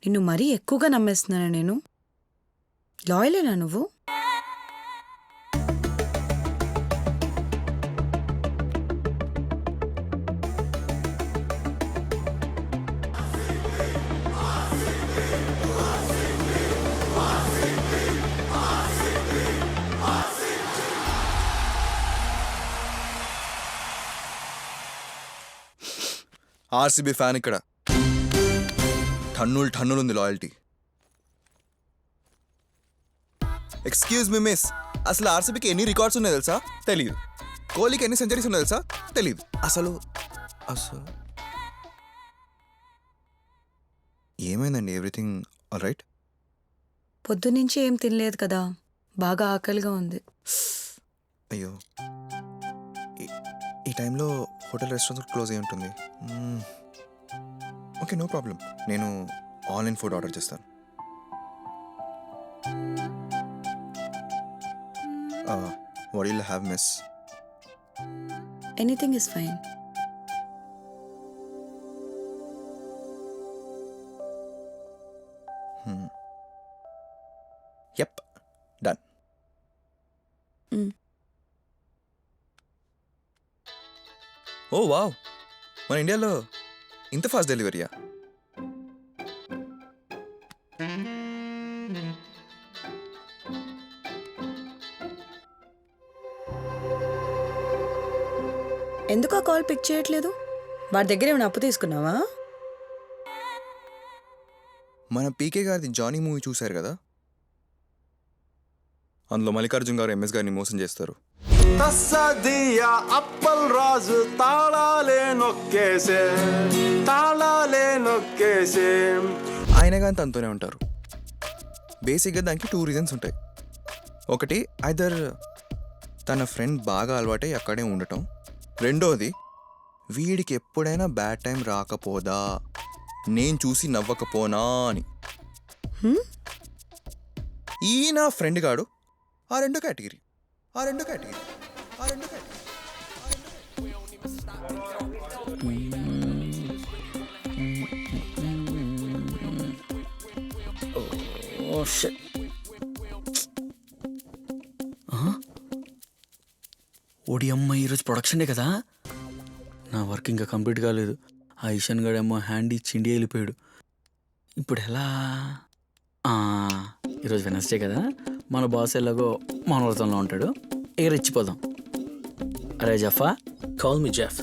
నిన్ను మరీ ఎక్కువగా నమ్మేస్తున్నానా నేను? లాయలేనా నువ్వు? ఆర్సీబీ ఫ్యాన్ ఇక్కడ. టన్నులు ఉంది లాయల్టీ. ఎక్స్క్యూజ్ మీ మిస్, అసలు ఆర్సీబీకి ఎన్ని రికార్డ్స్ ఉన్నాయో తెలుసా? తెలీదు. కోహ్లీకి ఎన్ని సెంచరీస్ ఉన్నాయో తెలుసా? తెలీదు. అసలు అసలు ఏమైందండి? Everything all right? పొద్దున్నుంచి ఏం తినలేదు కదా, బాగా ఆకలిగా ఉంది. అయ్యో, ఈ టైంలో హోటల్ రెస్టారెంట్ క్లోజ్ అయి ఉంటుంది. Okay, no problem. నేను ఆన్లైన్ ఫుడ్ ఆర్డర్ చేస్తాను. What will have miss? Anything is fine. Yup, done. Oh wow, మన ఇండియాలో ఇంత ఫాస్ట్ డెలివరీయా? ఎందుకు ఆ కాల్ పిక్ చేయట్లేదు? వాడి దగ్గర ఏమైనా అప్పు తీసుకున్నావా? మన పీకే గారిది జానీ మూవీ చూశారు కదా, అందులో మల్లికార్జున్ గారు ఎంఎస్ గారిని మోసం చేస్తారు. అప్పల్ రాజు తాళాలే నొక్కేసే ఆయన కానీ తనతోనే ఉంటారు. బేసిక్గా దానికి 2 రీజన్స్ ఉంటాయి. ఒకటి, ఐదర్ తన ఫ్రెండ్ బాగా అలవాటై అక్కడే ఉండటం. రెండోది, వీడికి ఎప్పుడైనా బ్యాడ్ టైం రాకపోదా, నేను చూసి నవ్వకపోనా అని. ఈ నా ఫ్రెండ్ గాడు ఆ రెండో కేటగిరీ. ఓడి అమ్మ, ఈరోజు ప్రొడక్షనే కదా. నా వర్క్ ఇంకా కంప్లీట్ కాలేదు. ఆ ఇషన్ గడేమో హ్యాండ్ ఇచ్చి ఇండియా వెళ్ళిపోయాడు. ఇప్పుడు ఎలా? ఈరోజు వెనస్డే కదా, మన బాస్ ఎలాగో మనవృతంలో ఉంటాడు. ఎగిరెచ్చిపోదాం. అరే జఫా, కాల్ మీ జెఫ్.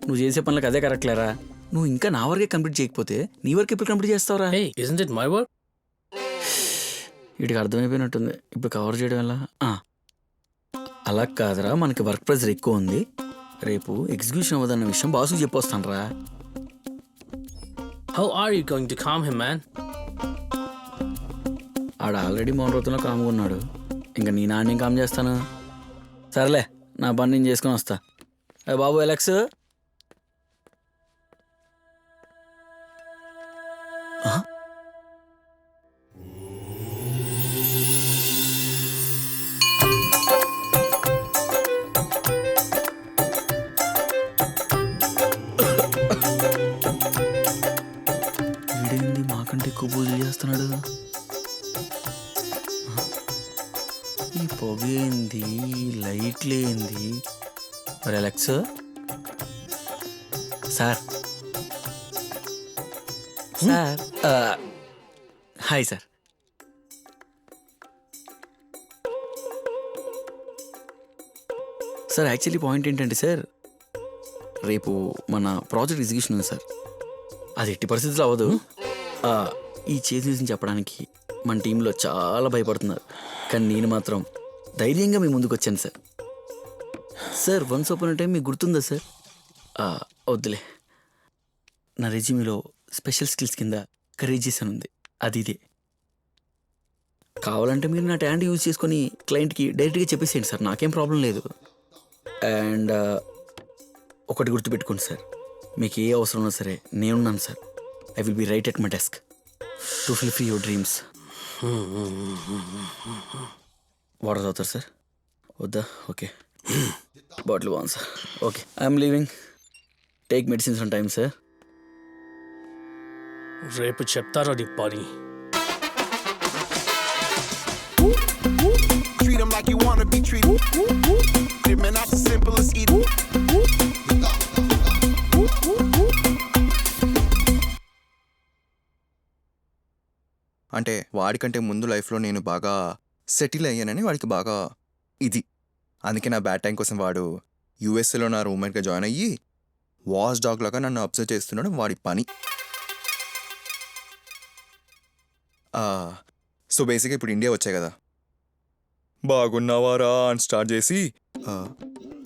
నువ్వు చేసే పనులకు అదే కరెక్ట్ లేరా? నువ్వు ఇంకా నా వరకే కంప్లీట్ చేయకపోతే నీ వర్క్ ఎప్పుడు కంప్లీట్ చేస్తావురా? Hey, isn't it my work? వీటికి అర్థమైపోయినట్టుంది. ఇప్పుడు కవర్ చేయడం వల్ల అలా కాదురా, మనకి వర్క్ ప్రెజర్ ఎక్కువ ఉంది. రేపు ఎగ్జిక్యూషన్ అవ్వదన్న విషయం బాసుకు చెప్పొస్తాను రా. How are you going to calm him, man? ఆడ ఆల్రెడీ మౌనవ్రతంలో కామ్గా ఉన్నాడు. ఇంకా నీ నాన్నేం కామ్ చేస్తాను? సరేలే, నా పని నేను చేసుకొని వస్తా. బాబు ఎలక్స్, వీడేంది మాకంటే ఎక్కువ పూజలు చేస్తున్నాడు? ఈ పొగేంది, లైట్లేంది? మరి Alex sir, sir hi sir. Sir actually point ఏంటంటే సార్, రేపు మన ప్రాజెక్ట్ ఎగ్జిక్యూషన్ ఉంది సార్. అది ఎట్టి పరిస్థితుల్లో అవ్వదు. ఈ చేసి చెప్పడానికి మన టీంలో చాలా భయపడుతున్నారు, కానీ నేను మాత్రం ధైర్యంగా మీ ముందుకు వచ్చాను sir. Sir once upon time మీకు గుర్తుందా సార్? వద్దులే, నా రెజ్యూమీలో స్పెషల్ స్కిల్స్ కింద కరేజియస్ అని ఉంది, అది ఇదే. కావాలంటే మీరు నా ట్యాండ్ యూజ్ చేసుకొని క్లయింట్కి డైరెక్ట్గా చెప్పేసేయండి సార్, నాకేం ప్రాబ్లం లేదు. అండ్ ఒకటి గుర్తుపెట్టుకోండి సార్, మీకు ఏ అవసరం ఉన్నా సరే నేనున్నాను sir. I will be right at my desk to fulfil your dreams. Water తాగుతారు సార్? వద్దా? ఓకే, బాటిల్ బాగుంది sir. Okay, I'm leaving. Take medicines on time sir. రేపు చెప్తారా నీ పని. Treat them like you wanna be treated. It man, not as simple as eating. అంటే వాడికంటే ముందు లైఫ్లో నేను బాగా సెటిల్ అయ్యానని వాడికి బాగా ఇది. అందుకే నా బ్యాడ్ టైం కోసం వాడు యూఎస్ఏలో నా రూమ్మేట్గా జాయిన్ అయ్యి వాచ్ డాగ్ లాగా నన్ను అబ్జర్వ్ చేస్తున్నాడు వాడి పని. సో బేసిక్గా ఇప్పుడు ఇండియా వచ్చాయి కదా, బాగున్నావారా అని స్టార్ట్ చేసి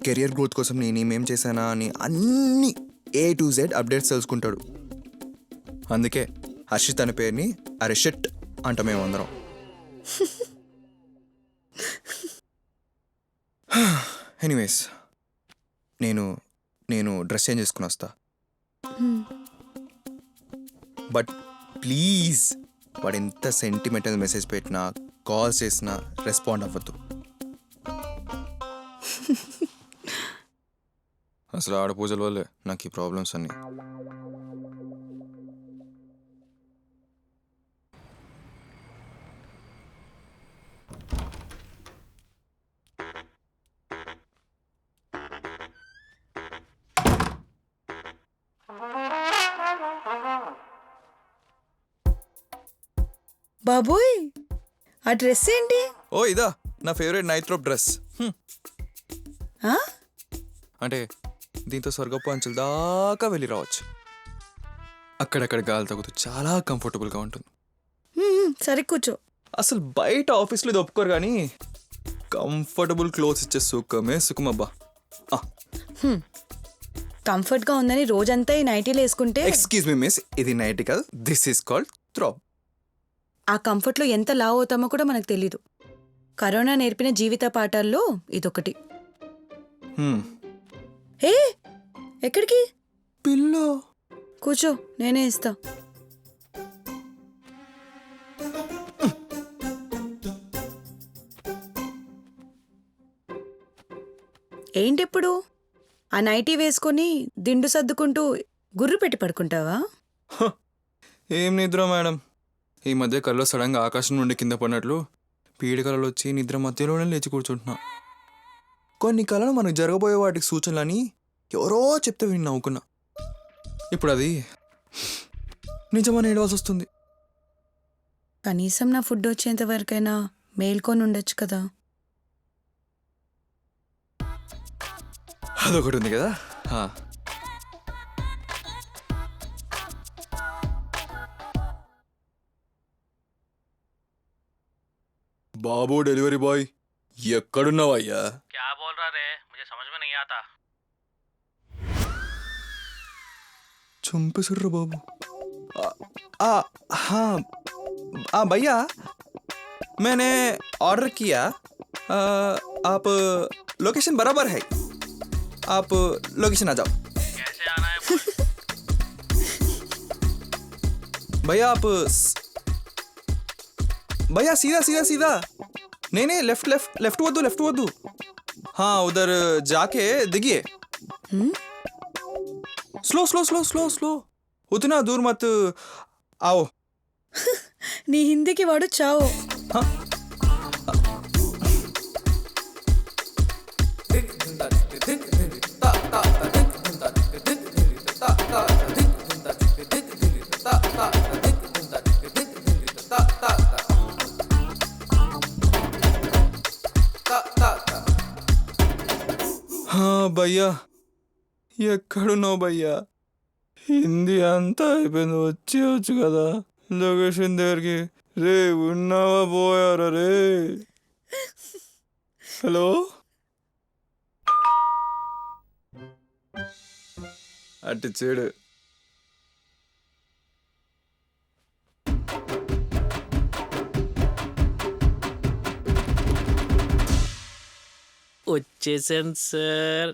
కెరియర్ గ్రోత్ కోసం నేనేమేం చేశానా అని అన్నీ A to Z అప్డేట్స్ తెలుసుకుంటాడు. అందుకే హర్షిత్ అనే పేరుని అరే షిట్ అంట మేము అందరం. ఎనీవేస్ నేను డ్రెస్ చేంజ్ చేసుకుని వస్తా. బట్ ప్లీజ్ వాడు ఎంత సెంటిమెంటల్ మెసేజ్ పెట్టినా కాల్ చేసినా రెస్పాండ్ అవ్వద్దు. అసలు ఆడపూజల వల్లే నాకు ఈ ప్రాబ్లమ్స్ అన్నీ. బాబోయ్, ఆ డ్రెస్ ఏంటి? ఓ ఇదా నా ఫేవరెట్ నైట్రోప్ డ్రెస్. ఆ? అంటే దీంతో స్వర్గపు అంచుల దాకా వెళ్ళి రావచ్చు. అక్కడక్కడ గాలి తగ్గుతూ చాలా కంఫర్టబుల్గా ఉంటుంది. సరే కూర్చో. అసలు బయట ఆఫీస్లో ఇది ఒప్పుకోరు కానీ కంఫర్టబుల్ క్లోత్స్ ఇచ్చే సుఖమే సుఖమబ్బా. కంఫర్ట్గా ఉందని రోజంతా ఈ నైటీలు వేసుకుంటే ఎక్స్క్యూజ్ మీ మిస్, ఇది నైటికల్, దిస్ ఈస్ కాల్డ్ థ్రాప్. ఆ కంఫర్ట్లో ఎంత లావ్ అవుతామో కూడా మనకు తెలీదు. కరోనా నేర్పిన జీవిత పాఠాల్లో ఇదొకటి. హే, ఎక్కడికి? పిల్లో కూర్చో, నేనే ఇస్తా. ఏంటిప్పుడు ఆ నైటీ వేసుకొని దిండు సర్దుకుంటూ గుర్రు పెట్టి పడుకుంటావా? ఏం నిద్ర మేడం, ఈ మధ్య కల్లో సడన్గా ఆకాశం నుండి కింద పడినట్లు పీడికలలు వచ్చి నిద్ర మధ్యలోనే లేచి కూర్చుంటున్నా. కొన్ని కళలు మనకు జరగబోయే వాటికి సూచనలని ఎవరో చెప్తే విని నవ్వుకున్నా. ఇప్పుడు అది నిజమని ఏడవాల్సి వస్తుంది. కనీసం నా ఫుడ్ వచ్చేంత వరకైనా మేల్కొని ఉండొచ్చు కదా. అదొకటి ఉంది కదా. బాబు డెలివరీ బాయ్ ఎక్కడున్నావయ్యా? क्या बोल रहा रे, मुझे समझ में नहीं आता. చంపేసుడ్రా బాబు. हाँ भैया मैंने ऑर्डर किया. आप लोकेशन बराबर है, आप लोकेशन आ जाओ. कैसे आना है बोल. भैया आप भैया सीधा सीधा सीधा. नहीं लेफ्ट लेफ्ट लेफ्ट वद्दू. हाँ उधर जाके दिखिए. Slow slow slow slow slow, उतना दूर मत आओ. నీ హిందీకి వాడు చావు. हाँ భయ్యా ఎక్కడున్నావు భయ్యా? హిందీ అంతా అయిపోయింది, వచ్చేయచ్చు కదా లొకేషన్ దగ్గరికి. రే ఉన్నావా పోయారా రే? హలో అటు చెడు. వచ్చేసాను సార్.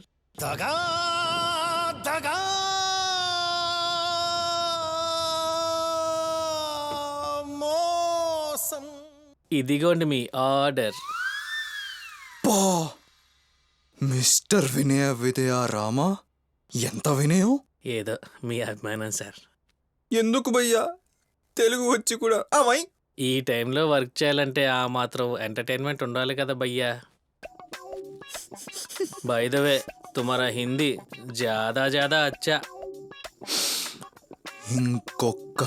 ఇదిగోండి మీ ఆర్డర్. మిస్టర్ వినయ విదయ రామా, ఎంత వినయం. ఏదో మీ అభిమానం సార్. ఎందుకు భయ్యా తెలుగు వచ్చి కూడా అమ్మాయి ఈ టైంలో వర్క్ చేయాలంటే ఆ మాత్రం ఎంటర్టైన్మెంట్ ఉండాలి కదా భయ్యా. బై ద వే తుమారా హిందీ జ్యాదా జ్యాదా అచ్చా. ఇంకొక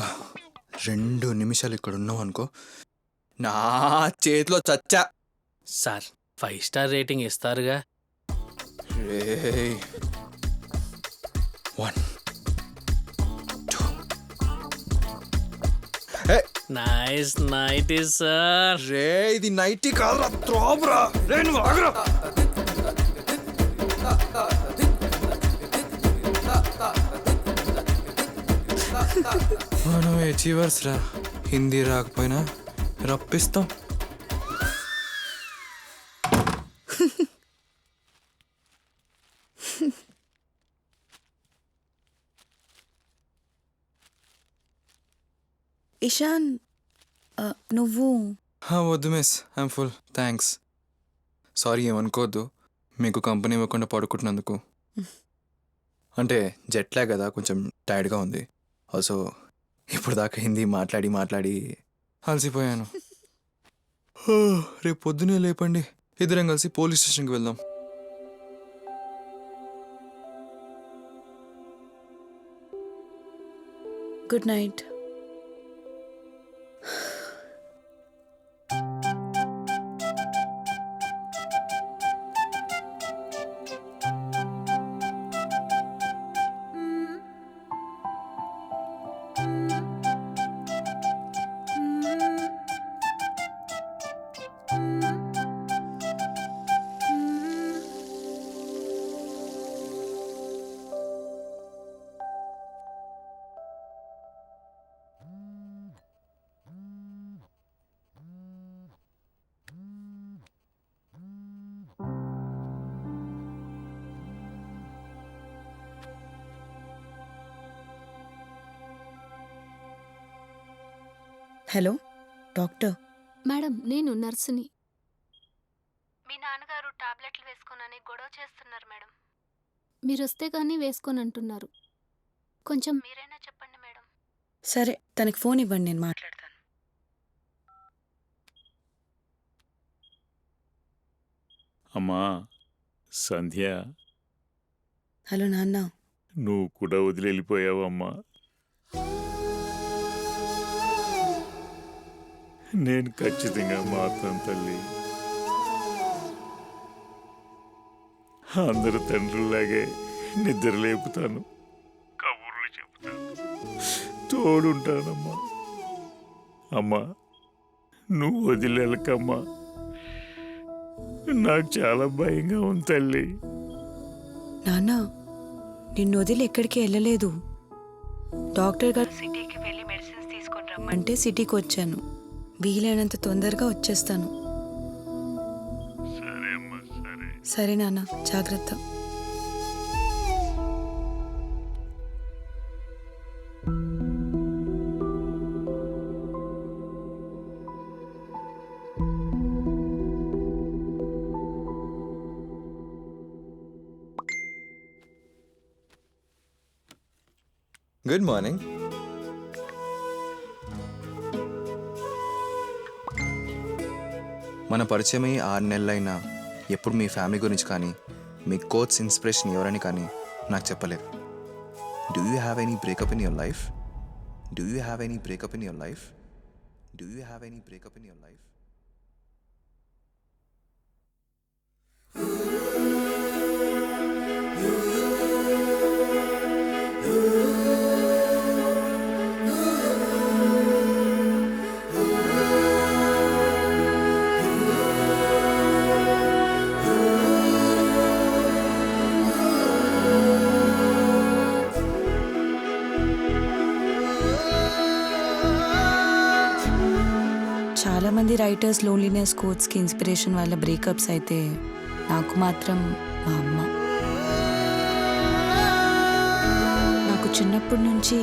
2 నిమిషాలు ఇక్కడ ఉన్నావు అనుకో, నా చేతిలో చచ్చా. సార్ 5 స్టార్ రేటింగ్ ఇస్తారుగా. రేయ్ 1 2 ఏ నైస్ నైట్ సార్. రే ఇది నైట్ కాదురా, త్రాబ్రా. రే నువ్వు ఆగరా. మనం అచీవర్స్ రా, హిందీ రాకపోయినా రప్పిస్తాం. ఇషాన్ నువ్వు వద్దు miss, I'm full thanks. Sorry ఏమనుకోవద్దు మీకు కంపెనీ ఇవ్వకుండా పడుకుంటున్నందుకు. అంటే జెట్లే కదా, కొంచెం టైర్డ్గా ఉంది. ఆల్సో ఇప్పుడు దాకా హిందీ మాట్లాడి మాట్లాడి అలసిపోయాను. రేపు పొద్దునే లేపండి, ఇద్దరం కలిసి పోలీస్ స్టేషన్కి వెళ్దాం. Good night. Hello doctor. Madam నేను నర్సుని. మీ నాన్నగారు టాబ్లెట్లు వేసుకోనని గొడవ చేస్తున్నారు మేడం. మీరు వస్తే కానీ వేసుకోని అంటున్నారు. కొంచెం మీరైనా చెప్పండి మేడం. సరే తనకి ఫోన్ ఇవ్వండి, నేను మాట్లాడతాను. అమ్మా సంధ్య, హలో నాన్న. నువ్వు కూడా వదిలి వెళ్ళిపోయావమ్మా. నేను ఖచ్చితంగా మారుతాను తల్లి. అందరు తండ్రులాగే నిద్ర లేపుతాను, కబుర్లు చెప్తాను, తోడుంటానమ్మా. అమ్మా నువ్వు వదిలి వెళ్ళకమ్మా, నాకు చాలా భయంగా ఉంది తల్లి. నాన్న నిన్ను వదిలి ఎక్కడికి వెళ్ళలేదు. డాక్టర్ గారు సిటీకి వెళ్ళి మెడిసిన్స్ తీసుకొని రమ్మంటే సిటీకి వచ్చాను. వీలైనంత తొందరగా వచ్చేస్తాను. సరే అమ్మా, సరే. సరే నాన్న, జాగ్రత్త. Good morning. మన పరిచయమై 6 నెలలైనా ఎప్పుడు మీ ఫ్యామిలీ గురించి కానీ మీ కోచ్ ఇన్స్పిరేషన్ ఎవరని కానీ నాకు చెప్పలేదు. Do you have any breakup in your life? Do you have any breakup in your life? Do you have any breakup in your life? చాలా మంది రైటర్స్ లోన్లీనెస్ కోట్స్కి ఇన్స్పిరేషన్ వాళ్ళ బ్రేకప్స్ అయితే, నాకు మాత్రం మా అమ్మ. నాకు చిన్నప్పటి నుంచి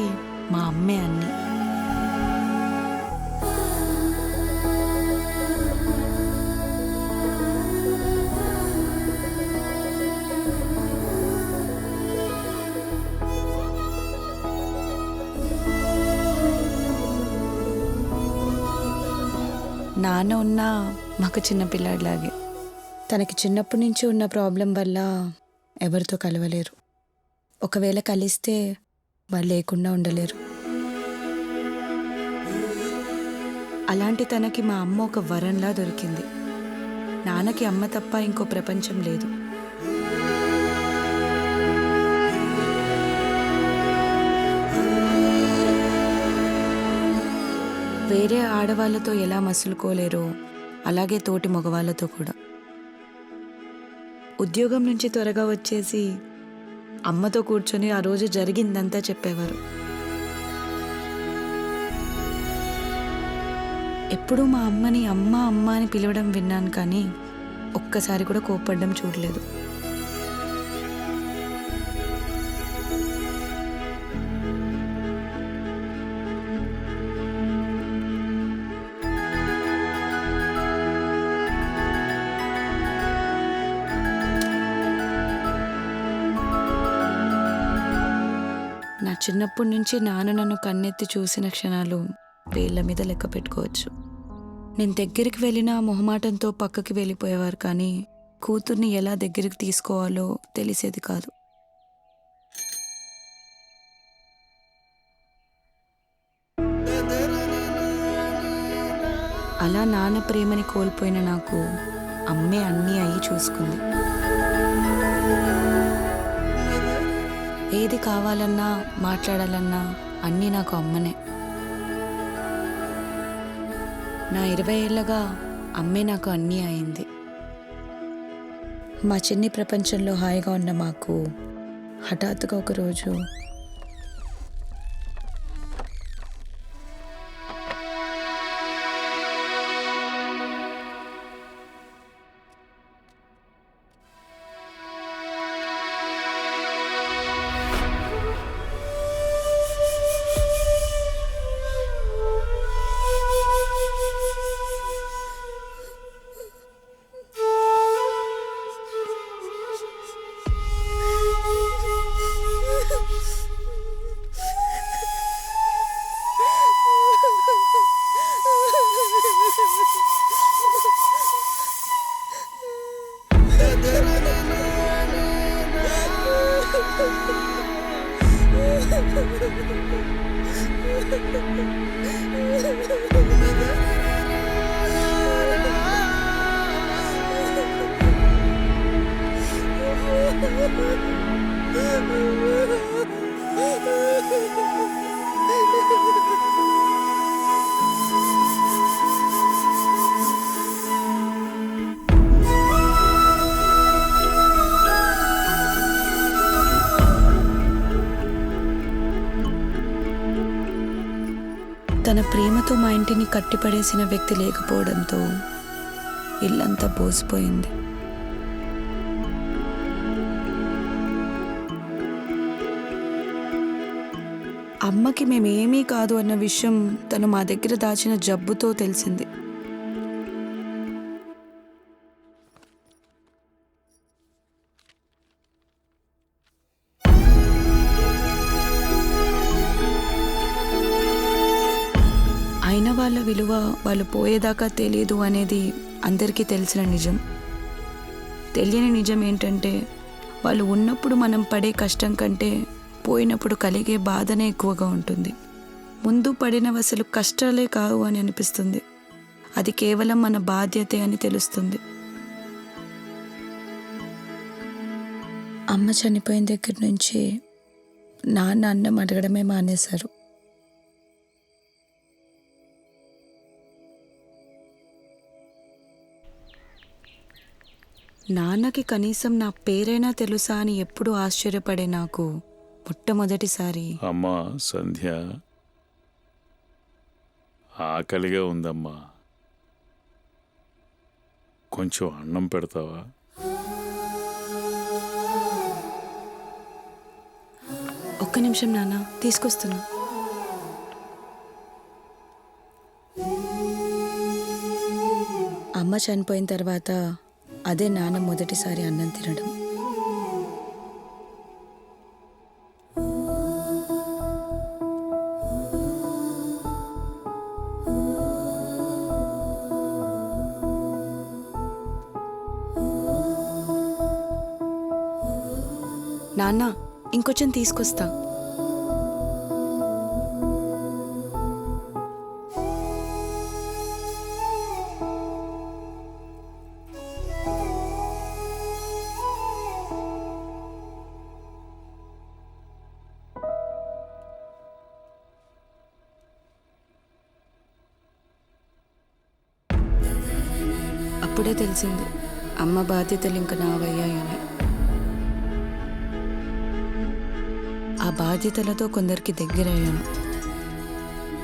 మా అమ్మే అన్నీ. నాన్న ఉన్నా మాకు చిన్న పిల్లాడిలాగే. తనకి చిన్నప్పటి నుంచి ఉన్న ప్రాబ్లం వల్ల ఎవరితో కలవలేరు. ఒకవేళ కలిస్తే వాళ్ళు లేకుండా ఉండలేరు. అలాంటి తనకి మా అమ్మ ఒక వరంలా దొరికింది. నాన్నకి అమ్మ తప్ప ఇంకో ప్రపంచం లేదు. వేరే ఆడవాళ్ళతో ఎలా మసులుకోలేరో అలాగే తోటి మగవాళ్ళతో కూడా. ఉద్యోగం నుంచి త్వరగా వచ్చేసి అమ్మతో కూర్చొని ఆ రోజు జరిగిందంతా చెప్పేవారు. ఎప్పుడూ మా అమ్మని అమ్మ అమ్మ అని పిలవడం విన్నాను, కానీ ఒక్కసారి కూడా కోప్పడ్డం చూడలేదు. నా చిన్నప్పటి నుంచి నాన్న నన్ను కన్నెత్తి చూసిన క్షణాలు వేళ్ళ మీద లెక్క పెట్టుకోవచ్చు. నేను దగ్గరికి వెళ్ళినా మొహమాటంతో పక్కకి వెళ్ళిపోయేవారు, కానీ కూతుర్ని ఎలా దగ్గరికి తీసుకోవాలో తెలిసేది కాదు. అలా నాన్న ప్రేమని కోల్పోయిన నాకు అమ్మే అన్నీ అయ్యి చూసుకుంది. ఏది కావాలన్నా మాట్లాడాలన్నా అన్నీ నాకు అమ్మనే. నా 20 ఏళ్ళగా అమ్మే నాకు అన్నీ అయింది. మా చిన్ని ప్రపంచంలో హాయిగా ఉన్న మాకు హఠాత్తుగా ఒకరోజు తన ప్రేమతో మా ఇంటిని కట్టిపడేసిన వ్యక్తి లేకపోవడంతో ఇల్లంతా బోసిపోయింది. అమ్మకి మేమేమీ కాదు అన్న విషయం తను మా దగ్గర దాచిన జబ్బుతో తెలిసింది. అయిన వాళ్ళ విలువ వాళ్ళు పోయేదాకా తెలియదు అనేది అందరికీ తెలిసిన నిజం. తెలియని నిజం ఏంటంటే వాళ్ళు ఉన్నప్పుడు మనం పడే కష్టం కంటే పోయినప్పుడు కలిగే బాధనే ఎక్కువగా ఉంటుంది. ముందు పడినవి అసలు కష్టాలే కావు అని అనిపిస్తుంది. అది కేవలం మన బాధ్యతే అని తెలుస్తుంది. అమ్మ చనిపోయిన దగ్గర నుంచి నాన్న అన్నం అడగడమే మానేశారు. నాన్నకి కనీసం నా పేరైనా తెలుసా అని ఎప్పుడూ ఆశ్చర్యపడే నాకు మొట్టమొదటిసారి అమ్మా సంధ్య, ఆకలిగా ఉందమ్మా, కొంచెం అన్నం పెడతావా? ఒక్క నిమిషం నాన్న, తీసుకొస్తున్నా. అమ్మ చనిపోయిన తర్వాత అదే నాన్న మొదటిసారి అన్నం తినడం. నాన్న ఇంకొంచెం తీసుకొస్తా. అప్పుడే తెలిసింది అమ్మ బాధ్యతలు ఇంక నావయ్యాయని. ఆ బాధ్యతలతో కొందరికి దగ్గరయ్యాను,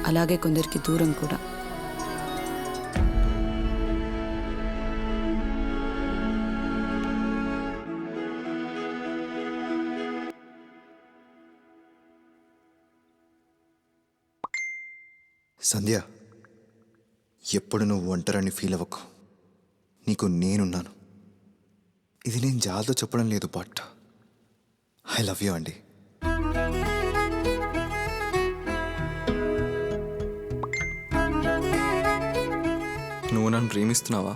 అలాగే కొందరికి దూరం కూడా. సంధ్య, ఎప్పుడు నువ్వు ఒంటరిని ఫీల్ అవ్వకు. నీకు నేనున్నాను. ఇది నేను జాలతో చెప్పడం లేదు, బట్ ఐ లవ్ యూ అండి. నువ్వు నన్ను ప్రేమిస్తున్నావా?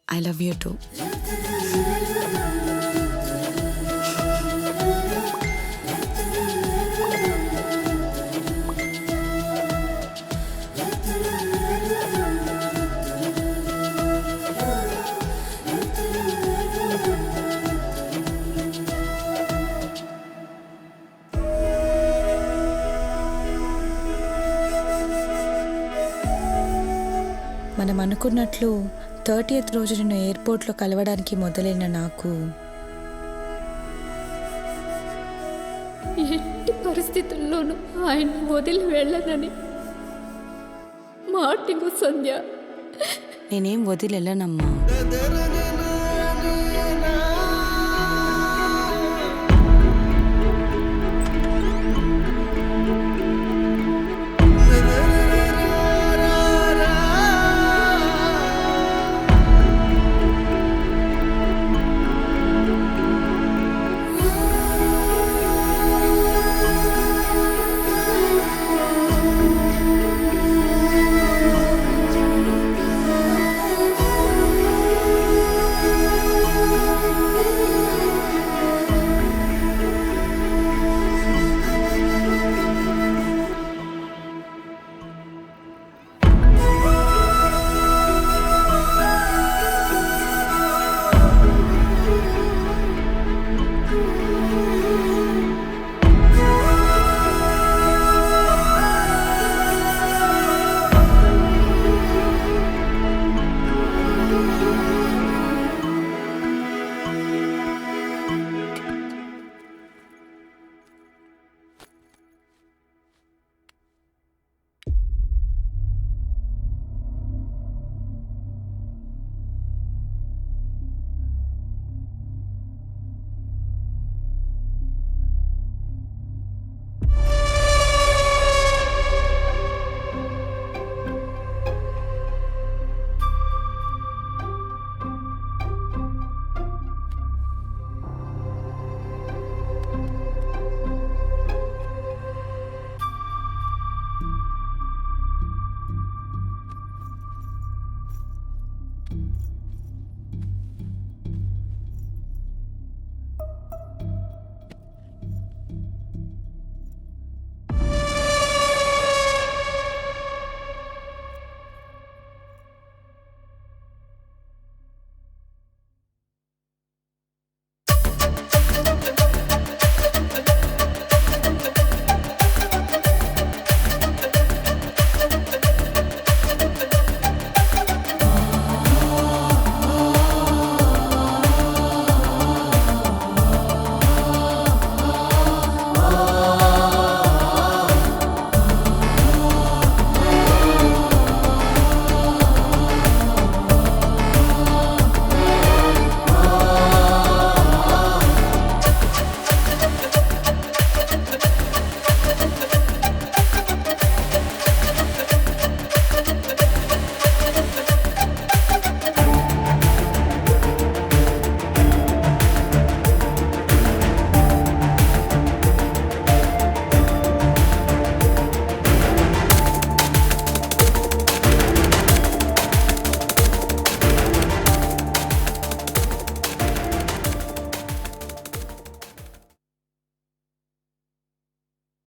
I love you too. మనం అనుకున్నట్లు 30th రోజు నిన్ను ఎయిర్పోర్ట్లో కలవడానికి మొదలైన నాకు ఎట్టి పరిస్థితుల్లోనూ ఆయన వదిలి వెళ్ళనని మాటిను సంధ్య. నేనేం వదిలేనమ్మా.